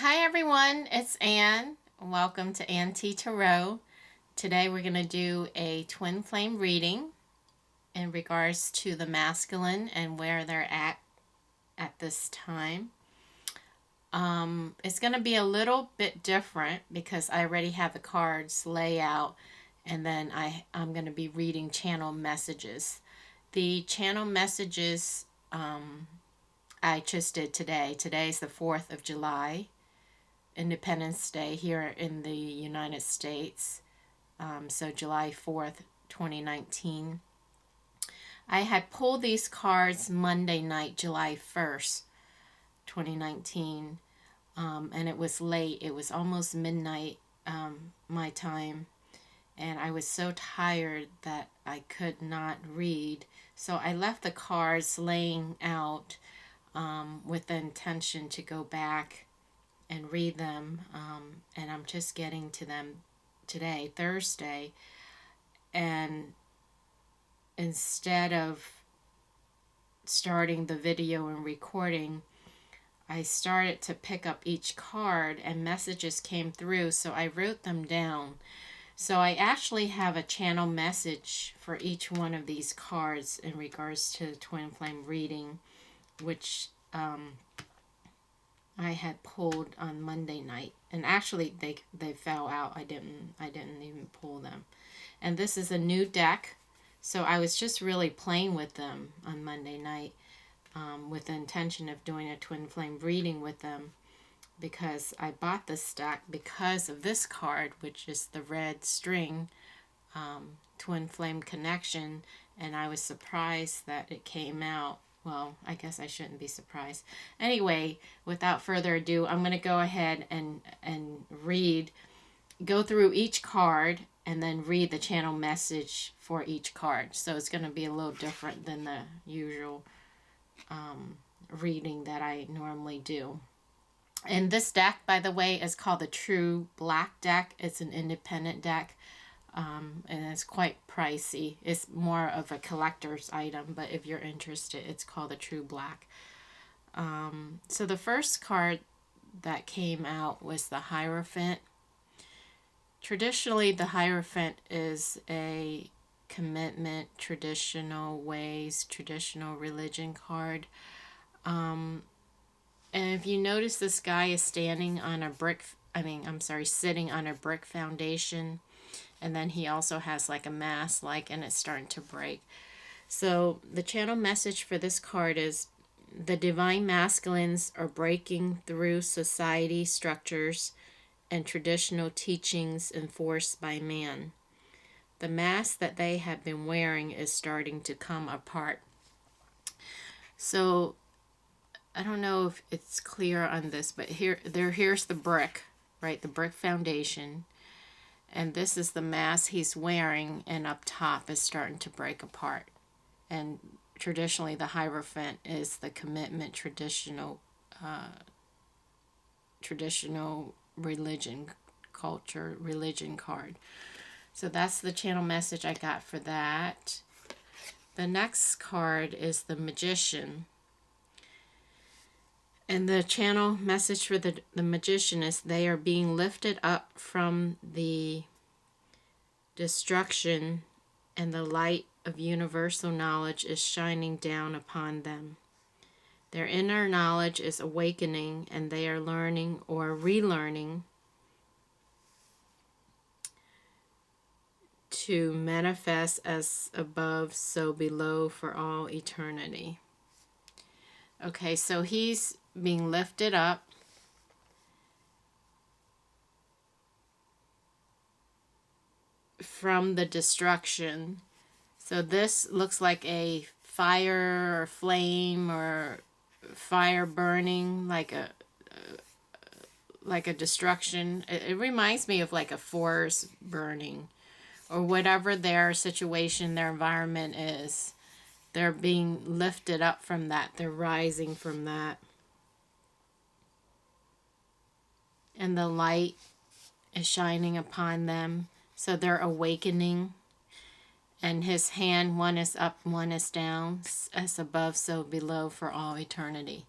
Hi everyone, it's Anne. Welcome to Ann T Tarot. Today we're going to do a twin flame reading in regards to the masculine and where they're at this time. It's going to be a little bit different because I already have the cards lay out, and then I'm going to be reading channel messages. The channel messages I just did today. Today's the 4th of July. Independence Day here in the United States. So July 4th, 2019. I had pulled these cards Monday night, July 1st, 2019. And it was late. It was almost midnight my time. And I was so tired that I could not read. So I left the cards laying out with the intention to go back and read them, and I'm just getting to them today, Thursday, and instead of starting the video and recording, I started to pick up each card and messages came through, so I wrote them down. So I actually have a channel message for each one of these cards in regards to the twin flame reading, which I had pulled on Monday night, and actually they fell out. I didn't even pull them. And this is a new deck, so I was just really playing with them on Monday night with the intention of doing a twin flame reading with them, because I bought this deck because of this card, which is the red string twin flame connection, and I was surprised that it came out. Well, I guess I shouldn't be surprised. Anyway, without further ado, I'm going to go ahead and go through each card and then read the channel message for each card. So it's going to be a little different than the usual reading that I normally do. And this deck, by the way, is called the True Black deck. It's an independent deck. And it's quite pricey. It's more of a collector's item, but if you're interested, it's called the True Black. So the first card that came out was the Hierophant. Traditionally, the Hierophant is a commitment, traditional ways, traditional religion card. And if you notice, this guy is standing on a sitting on a brick foundation. And then he also has like a mask, and it's starting to break. So the channel message for this card is: the divine masculines are breaking through society structures and traditional teachings enforced by man. The mask that they have been wearing is starting to come apart. So I don't know if it's clear on this, but here's the brick, right? The brick foundation. And this is the mask he's wearing, and up top is starting to break apart. And traditionally, the Hierophant is the commitment, traditional religion, culture, religion card. So that's the channel message I got for that. The next card is the Magician. And the channel message for the Magician is: they are being lifted up from the destruction, and the light of universal knowledge is shining down upon them. Their inner knowledge is awakening, and they are learning or relearning to manifest as above, so below for all eternity. Okay, so he's being lifted up. From the destruction. So this looks like a fire or flame or fire burning, like a destruction. It reminds me of like a forest burning, or whatever their situation, their environment is. They're being lifted up from that. They're rising from that. And the light is shining upon them. So they're awakening. And his hand, one is up, one is down. As above, so below for all eternity.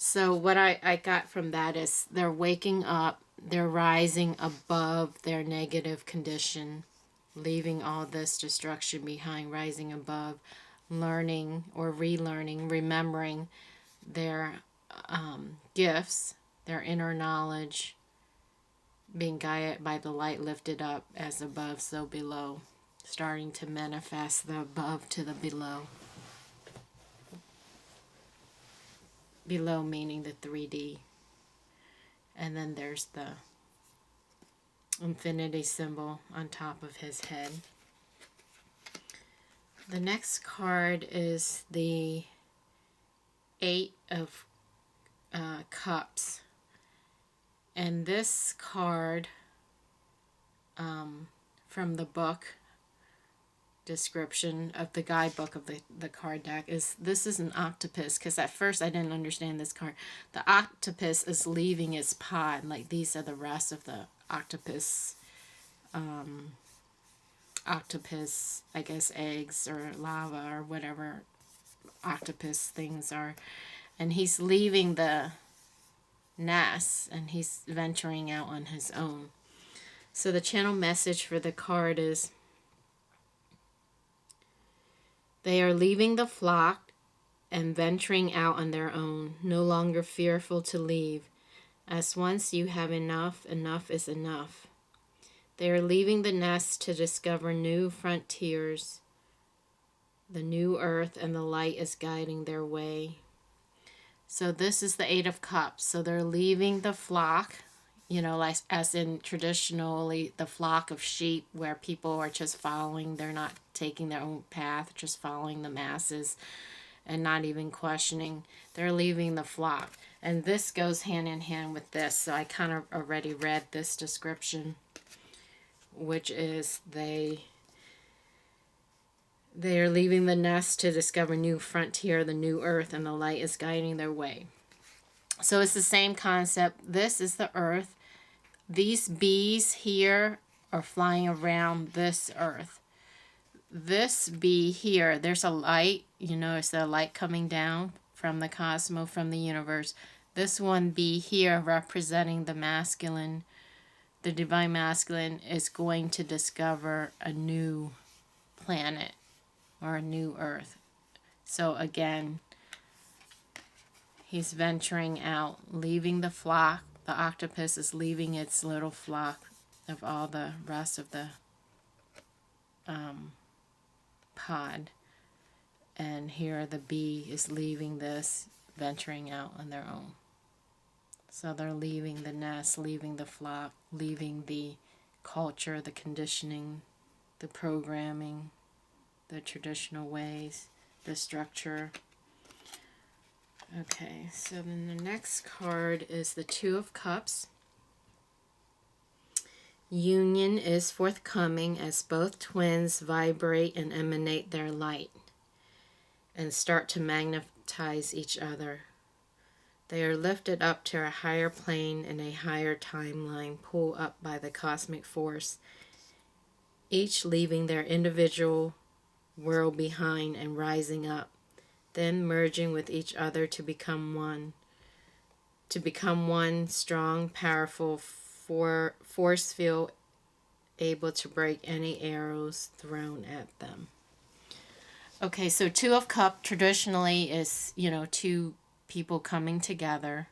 So what I got from that is they're waking up, they're rising above their negative condition, leaving all this destruction behind, rising above, learning or relearning, remembering their gifts, their inner knowledge, being guided by the light lifted up as above, so below, starting to manifest the above to the below. Below meaning the 3D. And then there's the infinity symbol on top of his head. The next card is the Eight of Cups. And this card from the book description of the guidebook of the card deck is, this is an octopus, because at first I didn't understand this card. The octopus is leaving its pod, like these are the rest of the octopus, I guess eggs or lava or whatever octopus things are, and he's leaving the nest and he's venturing out on his own. So the channel message for the card is, they are leaving the flock and venturing out on their own, no longer fearful to leave, as once you have enough, enough is enough. They are leaving the nest to discover new frontiers. The new earth and the light is guiding their way. So this is the Eight of Cups. So they're leaving the flock, you know, like as in traditionally the flock of sheep where people are just following. They're not taking their own path, just following the masses and not even questioning. They're leaving the flock. And this goes hand in hand with this. So I kind of already read this description, which is they are leaving the nest to discover new frontier, the new earth, and the light is guiding their way. So it's the same concept. This is the earth. These bees here are flying around this earth. This bee here, there's a light, you notice the light coming down from the cosmos, from the universe. This one bee here representing the masculine, the divine masculine, is going to discover a new planet or a new earth. So again, he's venturing out, leaving the flock. The octopus is leaving its little flock of all the rest of the pod. And here the bee is leaving this, venturing out on their own. So they're leaving the nest, leaving the flock, leaving the culture, the conditioning, the programming, the traditional ways, the structure. Okay, so then the next card is the Two of Cups. Union is forthcoming as both twins vibrate and emanate their light and start to magnetize each other. They are lifted up to a higher plane and a higher timeline, pulled up by the cosmic force, each leaving their individual world behind and rising up, then merging with each other to become one. To become one strong, powerful force field, able to break any arrows thrown at them. Okay, so Two of Cups traditionally is, you know, two people coming together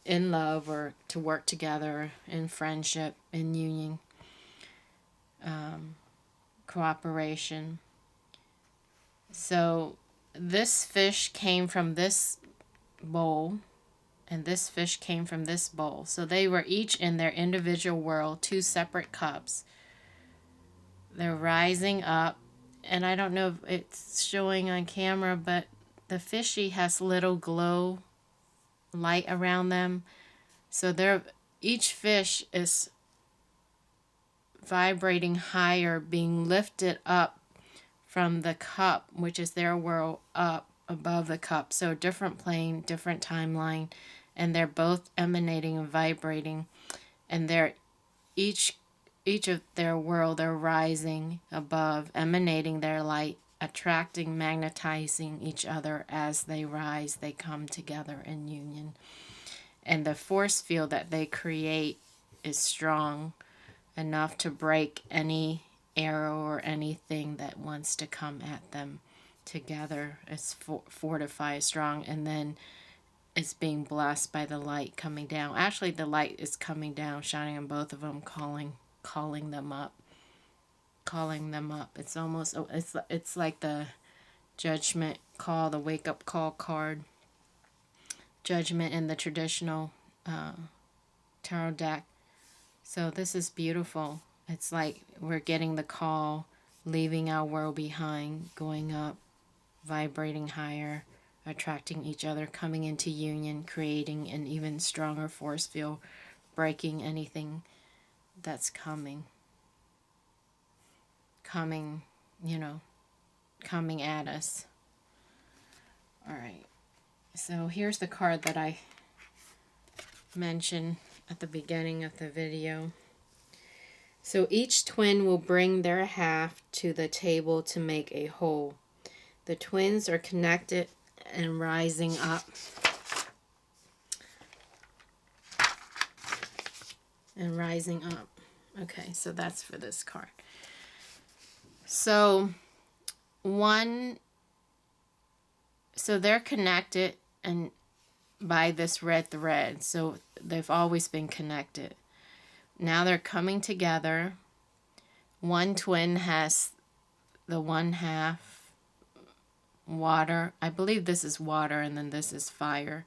in love or to work together in friendship, in union, cooperation. So this fish came from this bowl and this fish came from this bowl. So they were each in their individual world, two separate cups. They're rising up, and I don't know if it's showing on camera, but the fishy has little glow light around them. So each fish is vibrating higher, being lifted up from the cup, which is their world, up above the cup. So different plane, different timeline, and they're both emanating and vibrating, and they're each of their world, they're rising above, emanating their light attracting, magnetizing each other as they rise. They come together in union. And the force field that they create is strong enough to break any arrow or anything that wants to come at them. Together, it's fortified, strong, and then it's being blessed by the light coming down. Actually, the light is coming down, shining on both of them, calling them up. Calling them up. It's almost, it's like the judgment call, the wake-up call card. Judgment in the traditional tarot deck. So this is beautiful. It's like we're getting the call, leaving our world behind, going up, vibrating higher, attracting each other, coming into union, creating an even stronger force field, breaking anything that's coming, coming at us. All right. So here's the card that I mentioned at the beginning of the video. So each twin will bring their half to the table to make a whole. The twins are connected and rising up. And rising up. Okay, so that's for this card. So they're connected and by this red thread. So they've always been connected. Now they're coming together. One twin has the one half water. I believe this is water and then this is fire.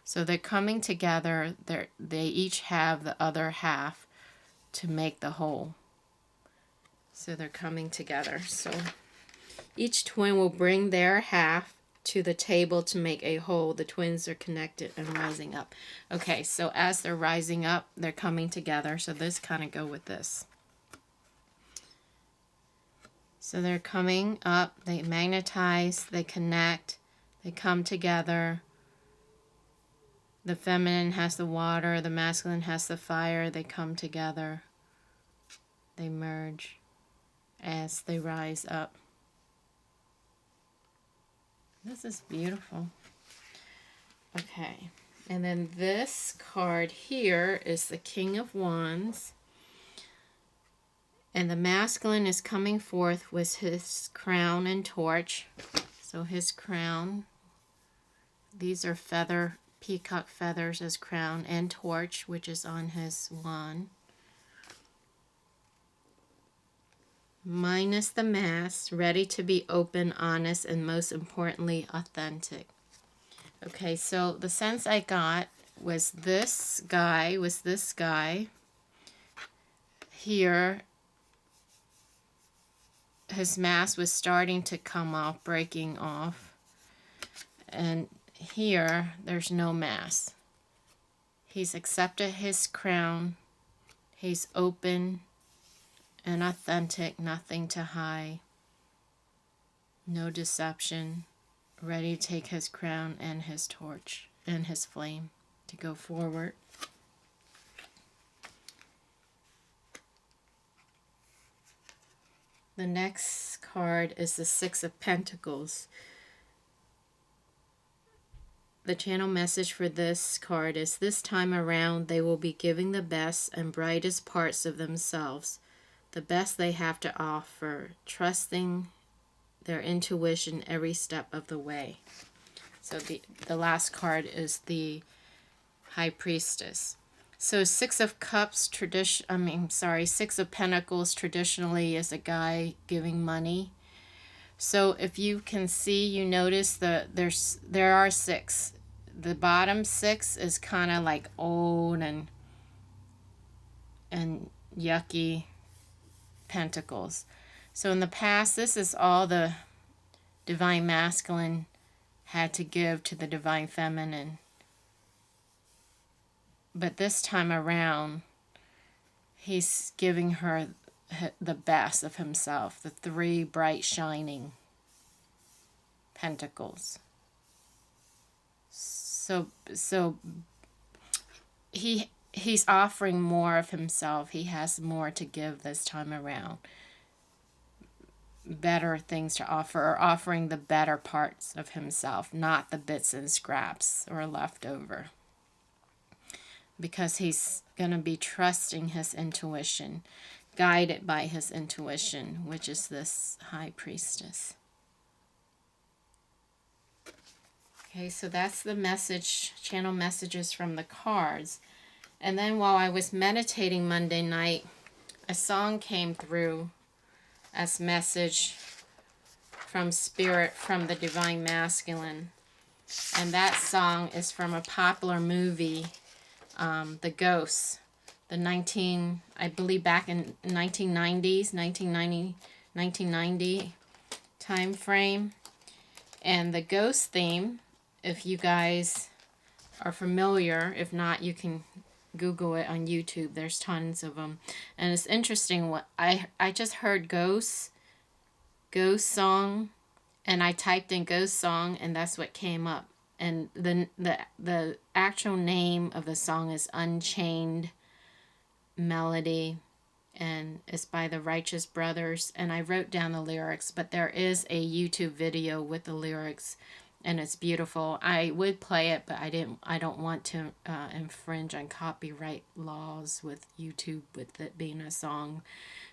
So they're coming together. They each have the other half to make the whole. So they're coming together. So each twin will bring their half to the table to make a whole. The twins are connected and rising up. Okay, so as they're rising up, they're coming together. So this kind of go with this. So they're coming up, they magnetize, they connect, they come together. The feminine has the water, the masculine has the fire. They come together. They merge as they rise up. This is beautiful. Okay, and then this card here is the King of Wands. And the masculine is coming forth with his crown and torch. So his crown, these are peacock feathers as crown, and torch, which is on his wand. Minus the mask, ready to be open, honest, and most importantly, authentic. Okay, so the sense I got was this guy here. His mask was starting to come off, breaking off. And here, there's no mask. He's accepted his crown. He's open and authentic, nothing to hide. No deception. Ready to take his crown and his torch and his flame to go forward. The next card is the Six of Pentacles. The channel message for this card is, this time around they will be giving the best and brightest parts of themselves, the best they have to offer, trusting their intuition every step of the way. So the last card is the High Priestess. So Six of Pentacles traditionally is a guy giving money. So if you can see, you notice there are six. The bottom six is kind of like old and yucky pentacles. So in the past, this is all the divine masculine had to give to the divine feminine. But this time around, he's giving her the best of himself, the three bright shining pentacles. So he's offering more of himself. He has more to give this time around. better things to offer, or offering the better parts of himself, not the bits and scraps or leftover. Because he's going to be trusting his intuition, guided by his intuition, which is this High Priestess. Okay, so that's the message, channel messages from the cards. And then while I was meditating Monday night, a song came through as message from Spirit, from the Divine Masculine. And that song is from a popular movie, The Ghosts. I believe back in 1990 time frame. And the ghost theme, if you guys are familiar, if not, you can Google it on YouTube. There's tons of them. And it's interesting, what I just heard ghost song, and I typed in ghost song, and that's what came up. And the actual name of the song is Unchained Melody, and it's by the Righteous Brothers. And I wrote down the lyrics, but there is a YouTube video with the lyrics, and it's beautiful. I would play it, but I don't want to infringe on copyright laws with YouTube, with it being a song.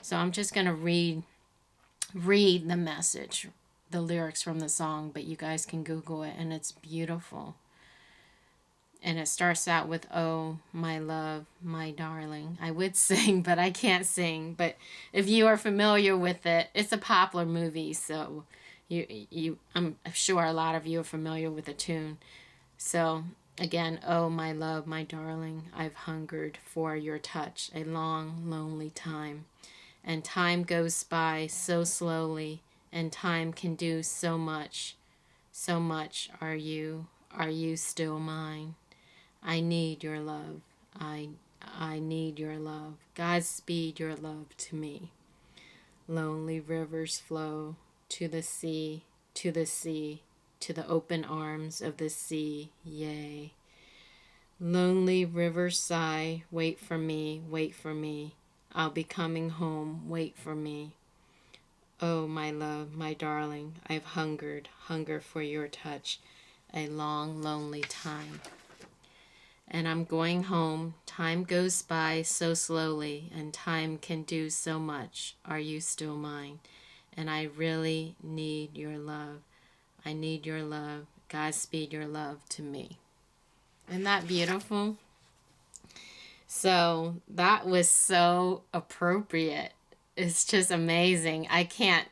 So I'm just going to read the message, the lyrics from the song, but you guys can Google it, and it's beautiful. And it starts out with, "Oh, my love, my darling." I would sing, but I can't sing. But if you are familiar with it, it's a popular movie, so I'm sure a lot of you are familiar with the tune. So again, "Oh, my love, my darling, I've hungered for your touch a long, lonely time. And time goes by so slowly, and time can do so much. So much are you still mine? I need your love. I need your love. Godspeed your love to me. Lonely rivers flow to the sea, to the sea, to the open arms of the sea, yea. Lonely rivers sigh, wait for me, wait for me. I'll be coming home, wait for me. Oh, my love, my darling, I've hunger for your touch, a long, lonely time. And I'm going home. Time goes by so slowly, and time can do so much. Are you still mine? And I really need your love. I need your love. Godspeed your love to me." Isn't that beautiful? So that was so appropriate. It's just amazing. I can't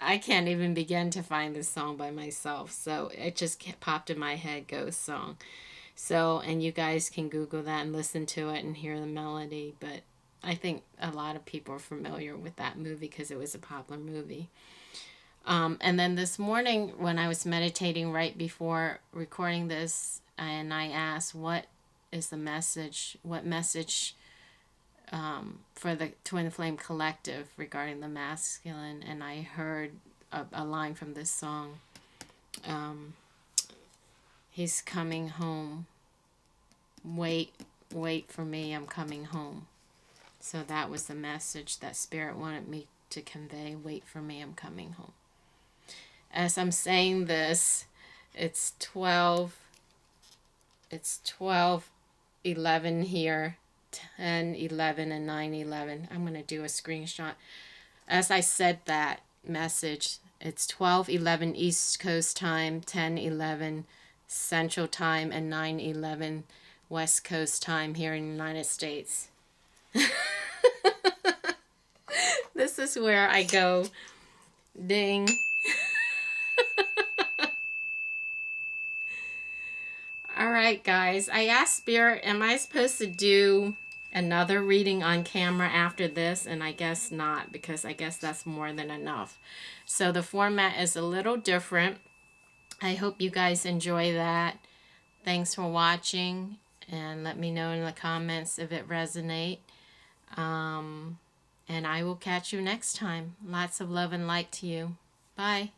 even begin to find this song by myself. So it just popped in my head, ghost song. So, and you guys can Google that and listen to it and hear the melody. But I think a lot of people are familiar with that movie because it was a popular movie. And then this morning when I was meditating right before recording this, and I asked, what is the message? What message for the Twinflame Collective regarding the masculine? And I heard a line from this song. He's coming home. Wait for me. I'm coming home. So that was the message that Spirit wanted me to convey. Wait for me. I'm coming home. As I'm saying this, it's 12:11 here, 10:11 and 9:11. I'm going to do a screenshot. As I said that message, it's 12:11 East Coast time, 10:11 Central time, and 9:11 West Coast time here in the United States. This is where I go ding. All right, guys. I asked Spirit, am I supposed to do another reading on camera after this? And I guess not, because I guess that's more than enough. So the format is a little different. I hope you guys enjoy that. Thanks for watching, and let me know in the comments if it resonates. And I will catch you next time. Lots of love and light to you. Bye.